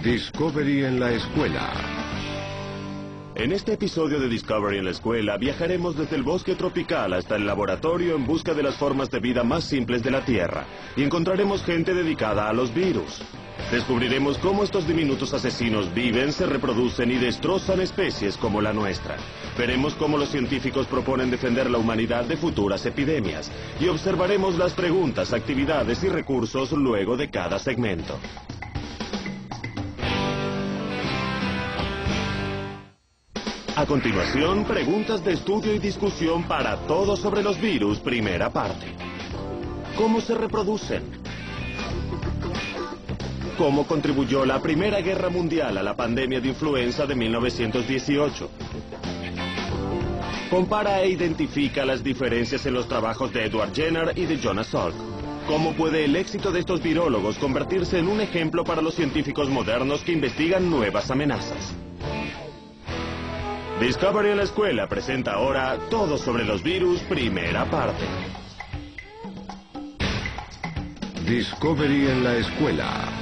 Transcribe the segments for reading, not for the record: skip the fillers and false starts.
Discovery en la escuela. En este episodio de Discovery en la escuela viajaremos desde el bosque tropical hasta el laboratorio en busca de las formas de vida más simples de la Tierra y encontraremos gente dedicada a los virus. Descubriremos cómo estos diminutos asesinos viven, se reproducen y destrozan especies como la nuestra. Veremos cómo los científicos proponen defender la humanidad de futuras epidemias y observaremos las preguntas, actividades y recursos luego de cada segmento. A continuación, preguntas de estudio y discusión para todos sobre los virus, primera parte. ¿Cómo se reproducen? ¿Cómo contribuyó la Primera Guerra Mundial a la pandemia de influenza de 1918? Compara e identifica las diferencias en los trabajos de Edward Jenner y de Jonas Salk. ¿Cómo puede el éxito de estos virólogos convertirse en un ejemplo para los científicos modernos que investigan nuevas amenazas? Discovery en la escuela presenta ahora Todo sobre los virus, primera parte. Discovery en la escuela.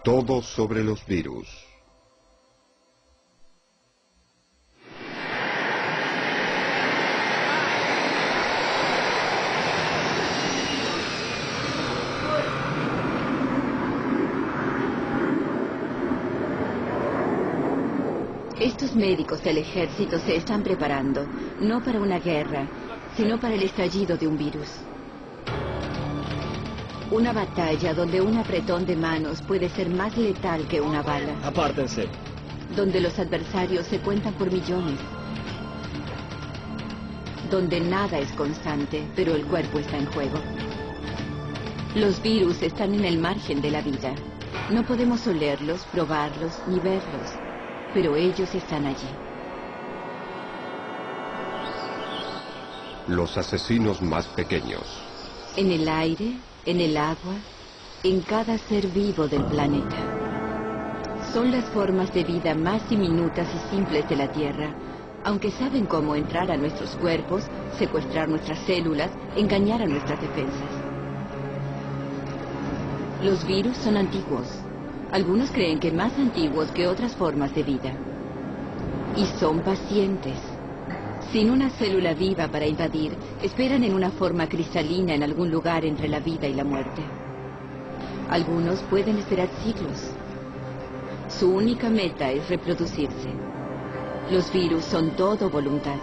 Todo sobre los virus. Estos médicos del ejército se están preparando, no para una guerra, sino para el estallido de un virus. Una batalla donde un apretón de manos puede ser más letal que una bala. Apártense. Donde los adversarios se cuentan por millones. Donde nada es constante, pero el cuerpo está en juego. Los virus están en el margen de la vida. No podemos olerlos, probarlos, ni verlos, pero ellos están allí. Los asesinos más pequeños. En el aire, en el agua, en cada ser vivo del planeta. Son las formas de vida más diminutas y simples de la Tierra, aunque saben cómo entrar a nuestros cuerpos, secuestrar nuestras células, engañar a nuestras defensas. Los virus son antiguos. Algunos creen que más antiguos que otras formas de vida. Y son pacientes. Sin una célula viva para invadir, esperan en una forma cristalina en algún lugar entre la vida y la muerte. Algunos pueden esperar siglos. Su única meta es reproducirse. Los virus son todo voluntad.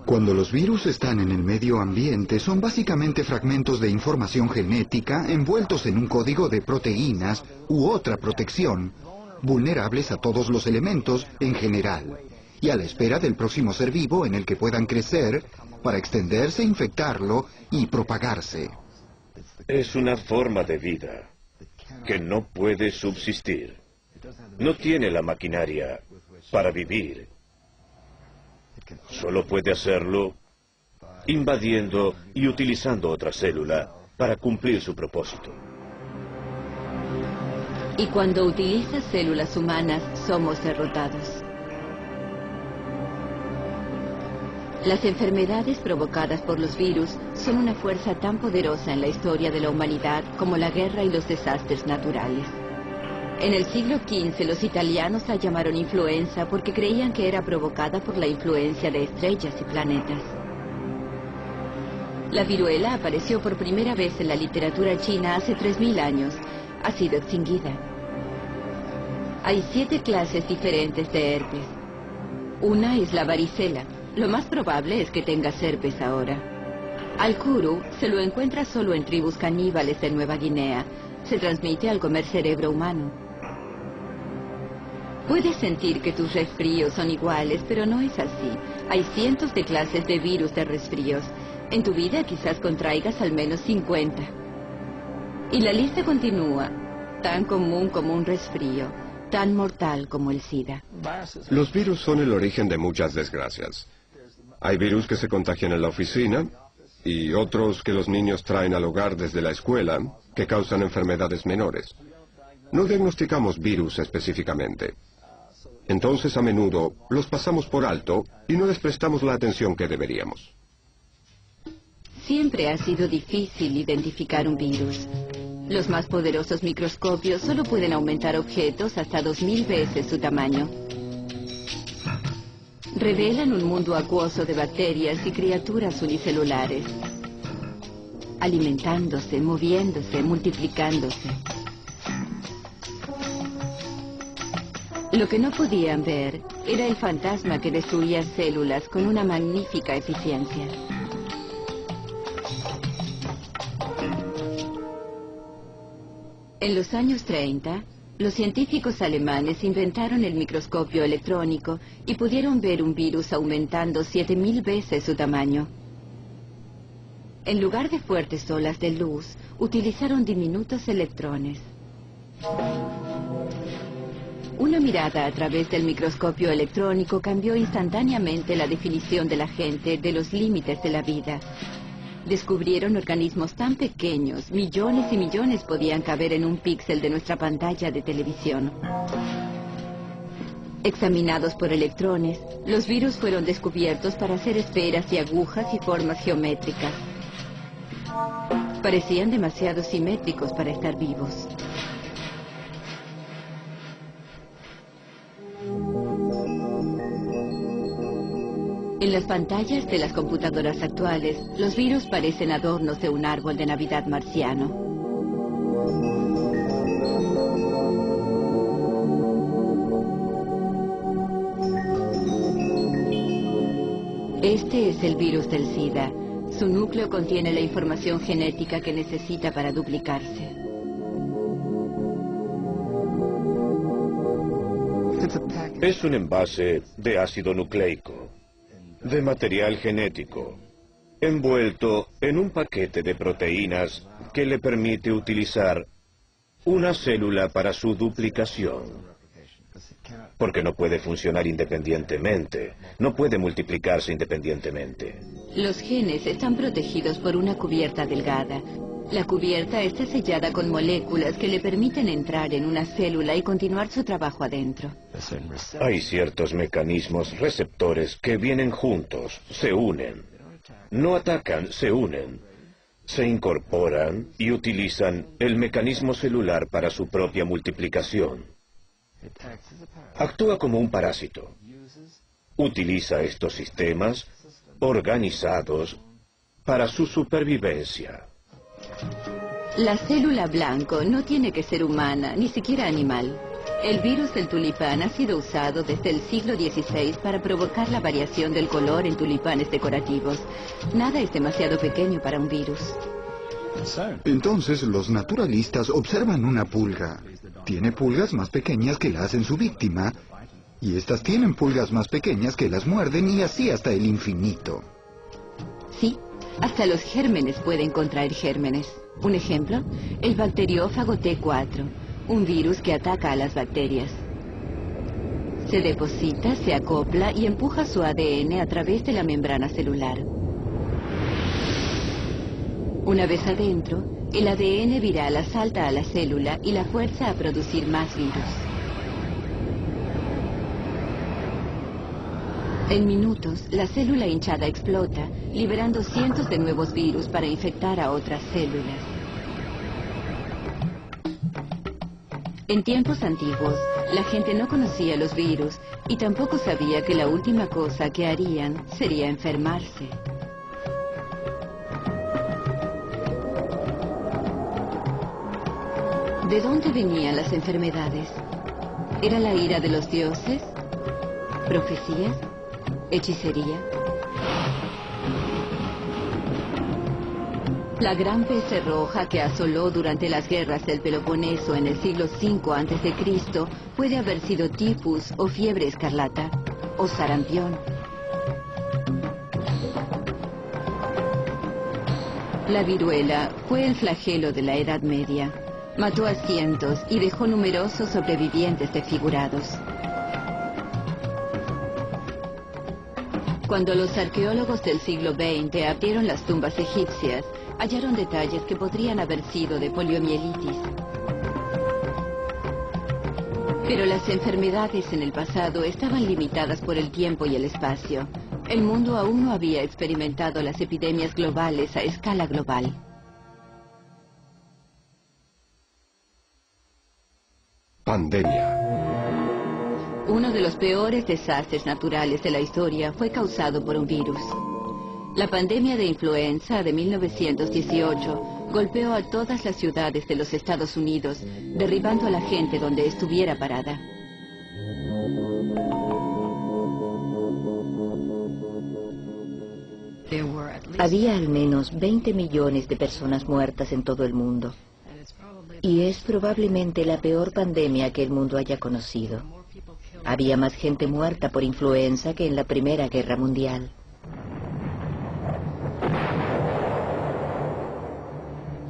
Cuando los virus están en el medio ambiente, son básicamente fragmentos de información genética envueltos en un código de proteínas u otra protección, vulnerables a todos los elementos en general, y a la espera del próximo ser vivo en el que puedan crecer para extenderse, infectarlo y propagarse. Es una forma de vida que no puede subsistir. No tiene la maquinaria para vivir. Solo puede hacerlo invadiendo y utilizando otra célula para cumplir su propósito. Y cuando utiliza células humanas, somos derrotados. Las enfermedades provocadas por los virus son una fuerza tan poderosa en la historia de la humanidad como la guerra y los desastres naturales. En el siglo XV los italianos la llamaron influenza porque creían que era provocada por la influencia de estrellas y planetas. La viruela apareció por primera vez en la literatura china hace 3000 años. Ha sido extinguida. Hay 7 clases diferentes de herpes. Una es la varicela. Lo más probable es que tengas herpes ahora. Al kuru se lo encuentra solo en tribus caníbales de Nueva Guinea. Se transmite al comer cerebro humano. Puedes sentir que tus resfríos son iguales, pero no es así. Hay cientos de clases de virus de resfríos. En tu vida quizás contraigas al menos 50. Y la lista continúa. Tan común como un resfrío, tan mortal como el SIDA. Los virus son el origen de muchas desgracias. Hay virus que se contagian en la oficina y otros que los niños traen al hogar desde la escuela que causan enfermedades menores. No diagnosticamos virus específicamente. Entonces, a menudo, los pasamos por alto y no les prestamos la atención que deberíamos. Siempre ha sido difícil identificar un virus. Los más poderosos microscopios solo pueden aumentar objetos hasta 2000 veces su tamaño. Revelan un mundo acuoso de bacterias y criaturas unicelulares, alimentándose, moviéndose, multiplicándose. Lo que no podían ver era el fantasma que destruía células con una magnífica eficiencia. En los años 30, los científicos alemanes inventaron el microscopio electrónico y pudieron ver un virus aumentando 7000 veces su tamaño. En lugar de fuertes olas de luz, utilizaron diminutos electrones. Una mirada a través del microscopio electrónico cambió instantáneamente la definición de la gente de los límites de la vida. Descubrieron organismos tan pequeños, millones y millones podían caber en un píxel de nuestra pantalla de televisión. Examinados por electrones, los virus fueron descubiertos para hacer esferas y agujas y formas geométricas. Parecían demasiado simétricos para estar vivos. En las pantallas de las computadoras actuales, los virus parecen adornos de un árbol de Navidad marciano. Este es el virus del SIDA. Su núcleo contiene la información genética que necesita para duplicarse. Es un envase de ácido nucleico, de material genético, envuelto en un paquete de proteínas que le permite utilizar una célula para su duplicación. Porque no puede funcionar independientemente, no puede multiplicarse independientemente. Los genes están protegidos por una cubierta delgada. La cubierta está sellada con moléculas que le permiten entrar en una célula y continuar su trabajo adentro. Hay ciertos mecanismos receptores que vienen juntos, se unen. No atacan, se unen. Se incorporan y utilizan el mecanismo celular para su propia multiplicación. Actúa como un parásito. Utiliza estos sistemas organizados para su supervivencia. La célula blanco no tiene que ser humana, ni siquiera animal. El virus del tulipán ha sido usado desde el siglo XVI para provocar la variación del color en tulipanes decorativos. Nada es demasiado pequeño para un virus. Entonces los naturalistas observan una pulga. Tiene pulgas más pequeñas que las en su víctima, y estas tienen pulgas más pequeñas que las muerden, y así hasta el infinito. Sí, hasta los gérmenes pueden contraer gérmenes. Un ejemplo, el bacteriófago T4, un virus que ataca a las bacterias. Se deposita, se acopla y empuja su ADN a través de la membrana celular. Una vez adentro, el ADN viral asalta a la célula y la fuerza a producir más virus. En minutos, la célula hinchada explota, liberando cientos de nuevos virus para infectar a otras células. En tiempos antiguos, la gente no conocía los virus y tampoco sabía que la última cosa que harían sería enfermarse. ¿De dónde venían las enfermedades? ¿Era la ira de los dioses? ¿Profecías? ¿Hechicería? La gran peste roja que asoló durante las guerras del Peloponeso en el siglo V a.C. puede haber sido tifus o fiebre escarlata o sarampión. La viruela fue el flagelo de la Edad Media. Mató a cientos y dejó numerosos sobrevivientes desfigurados. Cuando los arqueólogos del siglo XX abrieron las tumbas egipcias, hallaron detalles que podrían haber sido de poliomielitis. Pero las enfermedades en el pasado estaban limitadas por el tiempo y el espacio. El mundo aún no había experimentado las epidemias globales a escala global. Pandemia. Uno de los peores desastres naturales de la historia fue causado por un virus. La pandemia de influenza de 1918 golpeó a todas las ciudades de los Estados Unidos, derribando a la gente donde estuviera parada. Había al menos 20 millones de personas muertas en todo el mundo. Y es probablemente la peor pandemia que el mundo haya conocido. Había más gente muerta por influenza que en la Primera Guerra Mundial.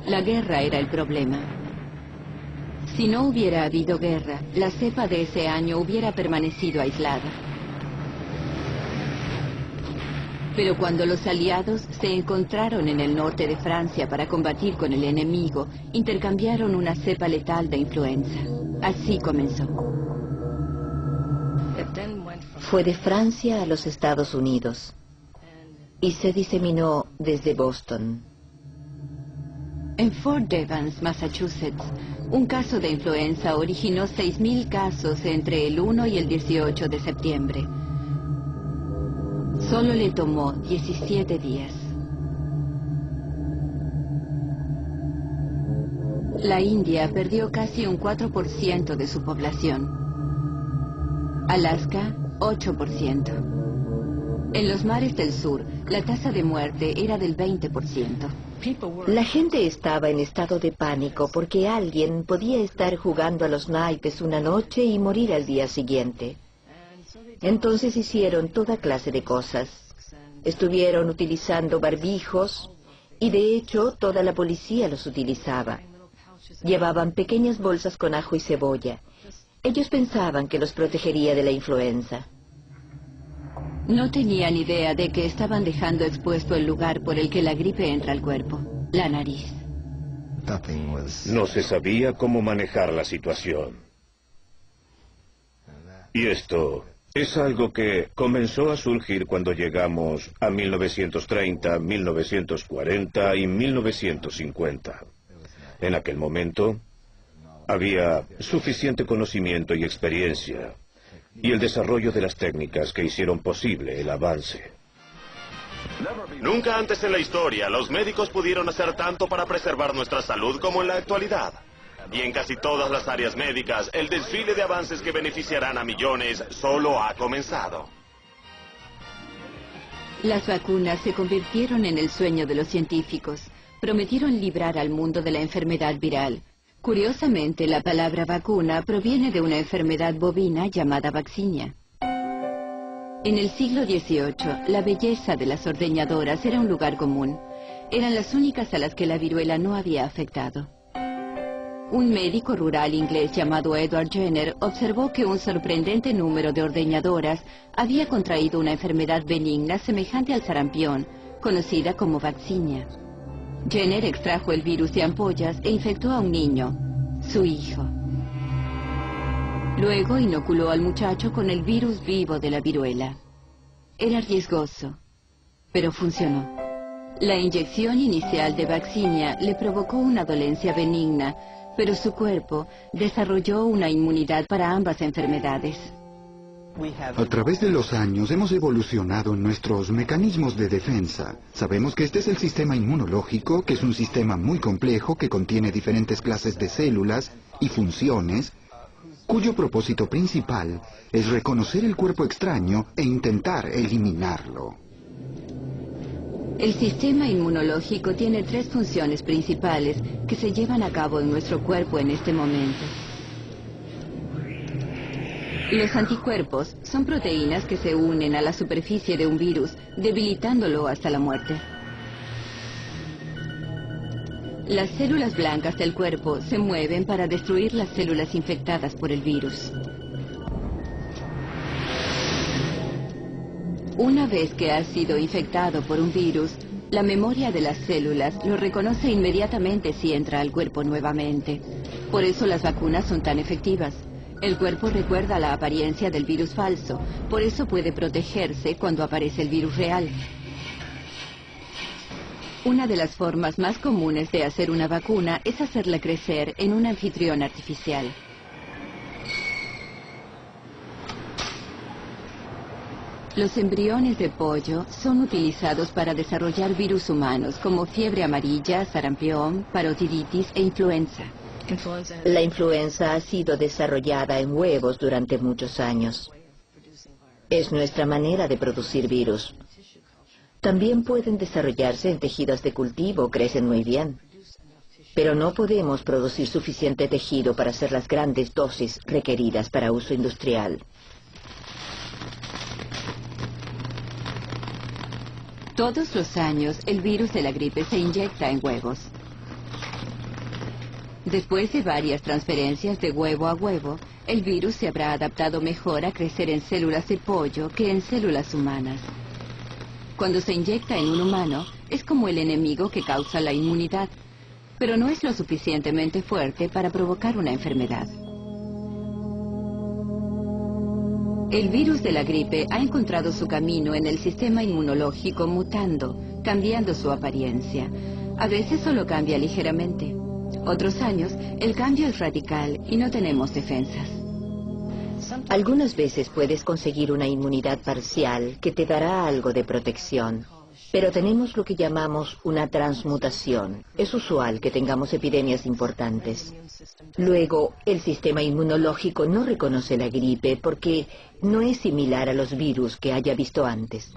La guerra era el problema. Si no hubiera habido guerra, la cepa de ese año hubiera permanecido aislada. Pero cuando los aliados se encontraron en el norte de Francia para combatir con el enemigo, intercambiaron una cepa letal de influenza. Así comenzó. Fue de Francia a los Estados Unidos y se diseminó desde Boston. En Fort Devens, Massachusetts, un caso de influenza originó 6.000 casos entre el 1 y el 18 de septiembre. Solo le tomó 17 días. La India perdió casi un 4% de su población. Alaska, 8%. En los mares del sur, la tasa de muerte era del 20%. La gente estaba en estado de pánico porque alguien podía estar jugando a los naipes una noche y morir al día siguiente. Entonces hicieron toda clase de cosas. Estuvieron utilizando barbijos y de hecho toda la policía los utilizaba. Llevaban pequeñas bolsas con ajo y cebolla. Ellos pensaban que los protegería de la influenza. No tenían idea de que estaban dejando expuesto el lugar por el que la gripe entra al cuerpo, la nariz. No se sabía cómo manejar la situación. Y esto es algo que comenzó a surgir cuando llegamos a 1930, 1940 y 1950. En aquel momento había suficiente conocimiento y experiencia y el desarrollo de las técnicas que hicieron posible el avance. Nunca antes en la historia los médicos pudieron hacer tanto para preservar nuestra salud como en la actualidad. Y en casi todas las áreas médicas, el desfile de avances que beneficiarán a millones solo ha comenzado. Las vacunas se convirtieron en el sueño de los científicos. Prometieron librar al mundo de la enfermedad viral. Curiosamente, la palabra vacuna proviene de una enfermedad bovina llamada vaccinia. En el siglo XVIII, la belleza de las ordeñadoras era un lugar común. Eran las únicas a las que la viruela no había afectado. Un médico rural inglés llamado Edward Jenner observó que un sorprendente número de ordeñadoras había contraído una enfermedad benigna semejante al sarampión, conocida como vaccinia. Jenner extrajo el virus de ampollas e infectó a un niño, su hijo. Luego inoculó al muchacho con el virus vivo de la viruela. Era riesgoso, pero funcionó. La inyección inicial de vaccinia le provocó una dolencia benigna, pero su cuerpo desarrolló una inmunidad para ambas enfermedades. A través de los años hemos evolucionado en nuestros mecanismos de defensa. Sabemos que este es el sistema inmunológico, que es un sistema muy complejo que contiene diferentes clases de células y funciones, cuyo propósito principal es reconocer el cuerpo extraño e intentar eliminarlo. El sistema inmunológico tiene 3 funciones principales que se llevan a cabo en nuestro cuerpo en este momento. Los anticuerpos son proteínas que se unen a la superficie de un virus, debilitándolo hasta la muerte. Las células blancas del cuerpo se mueven para destruir las células infectadas por el virus. Una vez que ha sido infectado por un virus, la memoria de las células lo reconoce inmediatamente si entra al cuerpo nuevamente. Por eso las vacunas son tan efectivas. El cuerpo recuerda la apariencia del virus falso, por eso puede protegerse cuando aparece el virus real. Una de las formas más comunes de hacer una vacuna es hacerla crecer en un anfitrión artificial. Los embriones de pollo son utilizados para desarrollar virus humanos como fiebre amarilla, sarampión, parotiditis e influenza. La influenza ha sido desarrollada en huevos durante muchos años. Es nuestra manera de producir virus. También pueden desarrollarse en tejidos de cultivo, crecen muy bien. Pero no podemos producir suficiente tejido para hacer las grandes dosis requeridas para uso industrial. Todos los años, el virus de la gripe se inyecta en huevos. Después de varias transferencias de huevo a huevo, el virus se habrá adaptado mejor a crecer en células de pollo que en células humanas. Cuando se inyecta en un humano, es como el enemigo que causa la inmunidad, pero no es lo suficientemente fuerte para provocar una enfermedad. El virus de la gripe ha encontrado su camino en el sistema inmunológico mutando, cambiando su apariencia. A veces solo cambia ligeramente. Otros años, el cambio es radical y no tenemos defensas. Algunas veces puedes conseguir una inmunidad parcial que te dará algo de protección. Pero tenemos lo que llamamos una transmutación. Es usual que tengamos epidemias importantes. Luego, el sistema inmunológico no reconoce la gripe porque no es similar a los virus que haya visto antes.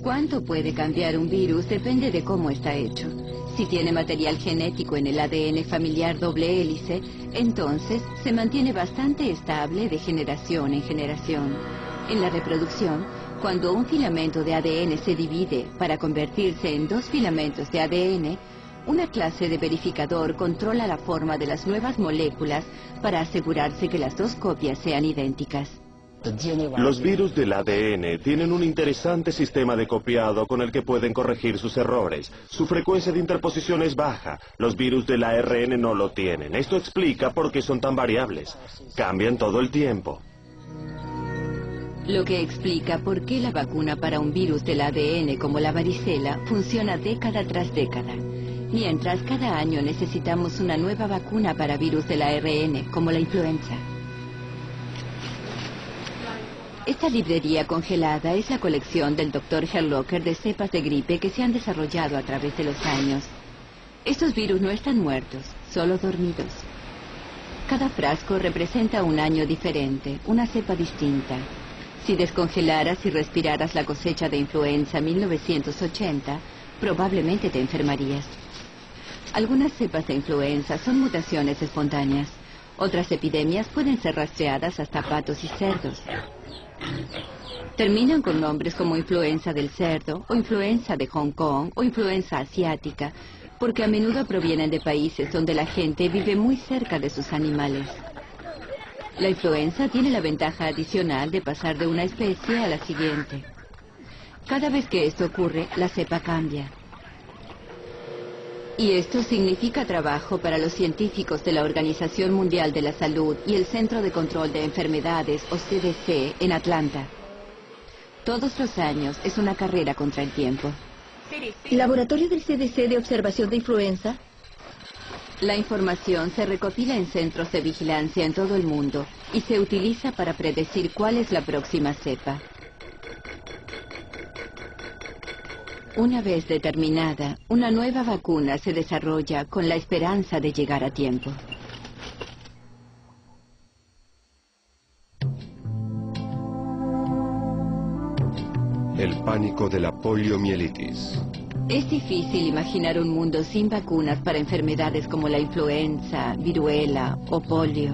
¿Cuánto puede cambiar un virus? Depende de cómo está hecho. Si tiene material genético en el ADN familiar doble hélice, entonces se mantiene bastante estable de generación en generación. En la reproducción, cuando un filamento de ADN se divide para convertirse en 2 filamentos de ADN, una clase de verificador controla la forma de las nuevas moléculas para asegurarse que las 2 copias sean idénticas. Los virus del ADN tienen un interesante sistema de copiado con el que pueden corregir sus errores. Su frecuencia de interposición es baja. Los virus del ARN no lo tienen. Esto explica por qué son tan variables. Cambian todo el tiempo. Lo que explica por qué la vacuna para un virus del ADN como la varicela funciona década tras década. Mientras cada año necesitamos una nueva vacuna para virus del ARN como la influenza. Esta librería congelada es la colección del Dr. Herlocker de cepas de gripe que se han desarrollado a través de los años. Estos virus no están muertos, solo dormidos. Cada frasco representa un año diferente, una cepa distinta. Si descongelaras y respiraras la cosecha de influenza 1980, probablemente te enfermarías. Algunas cepas de influenza son mutaciones espontáneas. Otras epidemias pueden ser rastreadas hasta patos y cerdos. Terminan con nombres como influenza del cerdo, o influenza de Hong Kong, o influenza asiática, porque a menudo provienen de países donde la gente vive muy cerca de sus animales. La influenza tiene la ventaja adicional de pasar de una especie a la siguiente. Cada vez que esto ocurre, la cepa cambia. Y esto significa trabajo para los científicos de la Organización Mundial de la Salud y el Centro de Control de Enfermedades, o CDC, en Atlanta. Todos los años es una carrera contra el tiempo. ¿Laboratorio del CDC de observación de influenza? La información se recopila en centros de vigilancia en todo el mundo y se utiliza para predecir cuál es la próxima cepa. Una vez determinada, una nueva vacuna se desarrolla con la esperanza de llegar a tiempo. El pánico de la poliomielitis. Es difícil imaginar un mundo sin vacunas para enfermedades como la influenza, viruela o polio.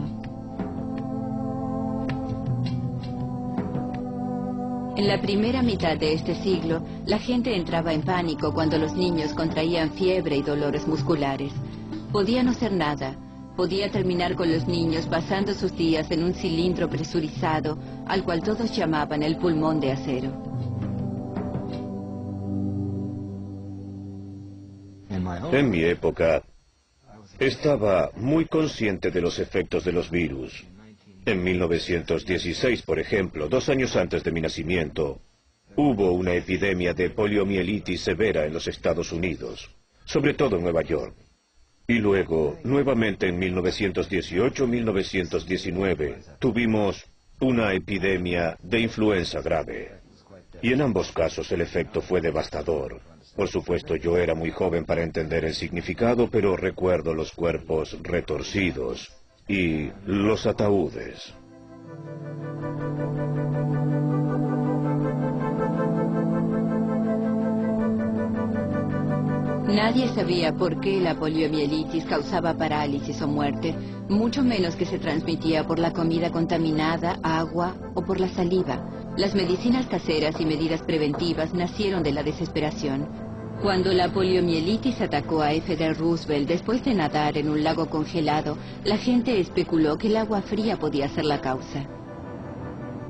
En la primera mitad de este siglo, la gente entraba en pánico cuando los niños contraían fiebre y dolores musculares. Podía no ser nada. Podía terminar con los niños pasando sus días en un cilindro presurizado, al cual todos llamaban el pulmón de acero. En mi época, estaba muy consciente de los efectos de los virus. En 1916, por ejemplo, 2 años antes de mi nacimiento, hubo una epidemia de poliomielitis severa en los Estados Unidos, sobre todo en Nueva York. Y luego, nuevamente en 1918-1919, tuvimos una epidemia de influenza grave. Y en ambos casos el efecto fue devastador. Por supuesto, yo era muy joven para entender el significado, pero recuerdo los cuerpos retorcidos y los ataúdes. Nadie sabía por qué la poliomielitis causaba parálisis o muerte, mucho menos que se transmitía por la comida contaminada, agua o por la saliva. Las medicinas caseras y medidas preventivas nacieron de la desesperación. Cuando la poliomielitis atacó a F. D. Roosevelt después de nadar en un lago congelado, la gente especuló que el agua fría podía ser la causa.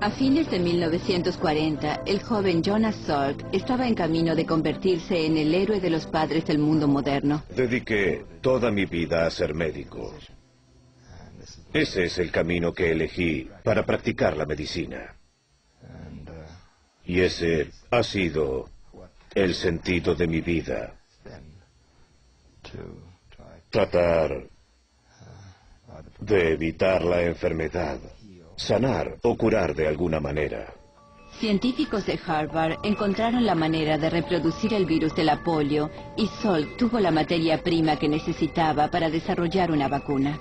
A fines de 1940, el joven Jonas Salk estaba en camino de convertirse en el héroe de los padres del mundo moderno. Dediqué toda mi vida a ser médico. Ese es el camino que elegí para practicar la medicina. Y ese ha sido el sentido de mi vida. Tratar de evitar la enfermedad, sanar o curar de alguna manera. Científicos de Harvard encontraron la manera de reproducir el virus de la polio y Salk tuvo la materia prima que necesitaba para desarrollar una vacuna.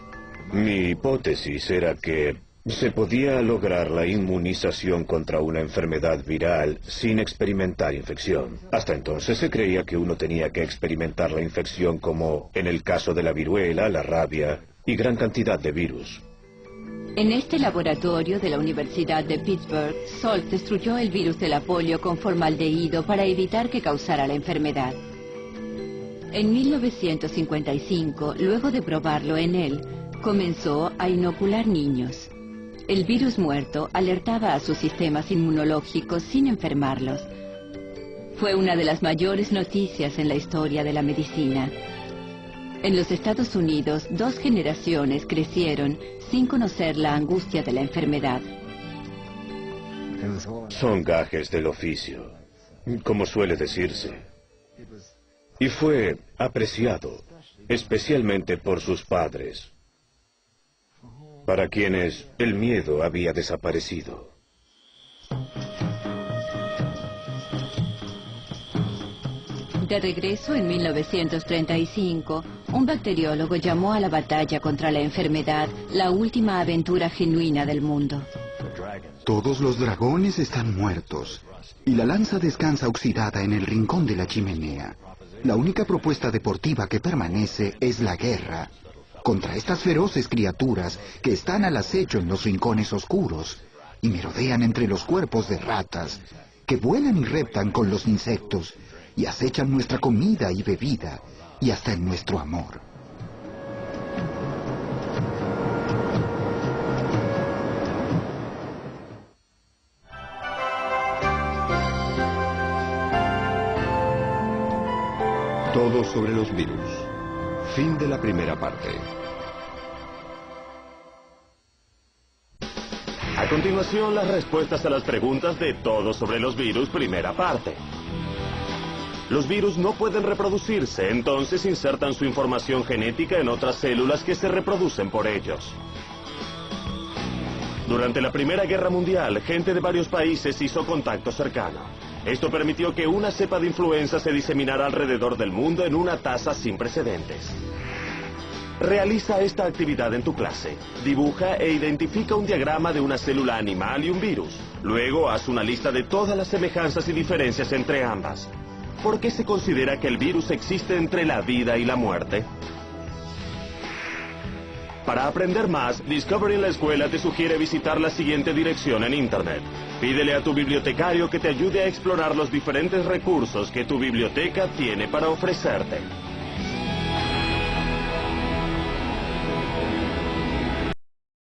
Mi hipótesis era que se podía lograr la inmunización contra una enfermedad viral sin experimentar infección. Hasta entonces se creía que uno tenía que experimentar la infección como en el caso de la viruela, la rabia y gran cantidad de virus. En este laboratorio de la Universidad de Pittsburgh, Salk destruyó el virus de la polio con formaldehído para evitar que causara la enfermedad. En 1955, luego de probarlo en él, comenzó a inocular niños. El virus muerto alertaba a sus sistemas inmunológicos sin enfermarlos. Fue una de las mayores noticias en la historia de la medicina. En los Estados Unidos, 2 generaciones crecieron sin conocer la angustia de la enfermedad. Son gajes del oficio, como suele decirse. Y fue apreciado, especialmente por sus padres, para quienes el miedo había desaparecido. De regreso en 1935, un bacteriólogo llamó a la batalla contra la enfermedad la última aventura genuina del mundo. Todos los dragones están muertos y la lanza descansa oxidada en el rincón de la chimenea. La única propuesta deportiva que permanece es la guerra contra estas feroces criaturas que están al acecho en los rincones oscuros y merodean entre los cuerpos de ratas, que vuelan y reptan con los insectos y acechan nuestra comida y bebida y hasta en nuestro amor. Todo sobre los virus. Fin de la primera parte. A continuación, las respuestas a las preguntas de Todo sobre los virus, primera parte. Los virus no pueden reproducirse, entonces insertan su información genética en otras células que se reproducen por ellos. Durante la Primera Guerra Mundial, gente de varios países hizo contacto cercano. Esto permitió que una cepa de influenza se diseminara alrededor del mundo en una tasa sin precedentes. Realiza esta actividad en tu clase. Dibuja e identifica un diagrama de una célula animal y un virus. Luego haz una lista de todas las semejanzas y diferencias entre ambas. ¿Por qué se considera que el virus existe entre la vida y la muerte? Para aprender más, Discovery en la Escuela te sugiere visitar la siguiente dirección en Internet. Pídele a tu bibliotecario que te ayude a explorar los diferentes recursos que tu biblioteca tiene para ofrecerte.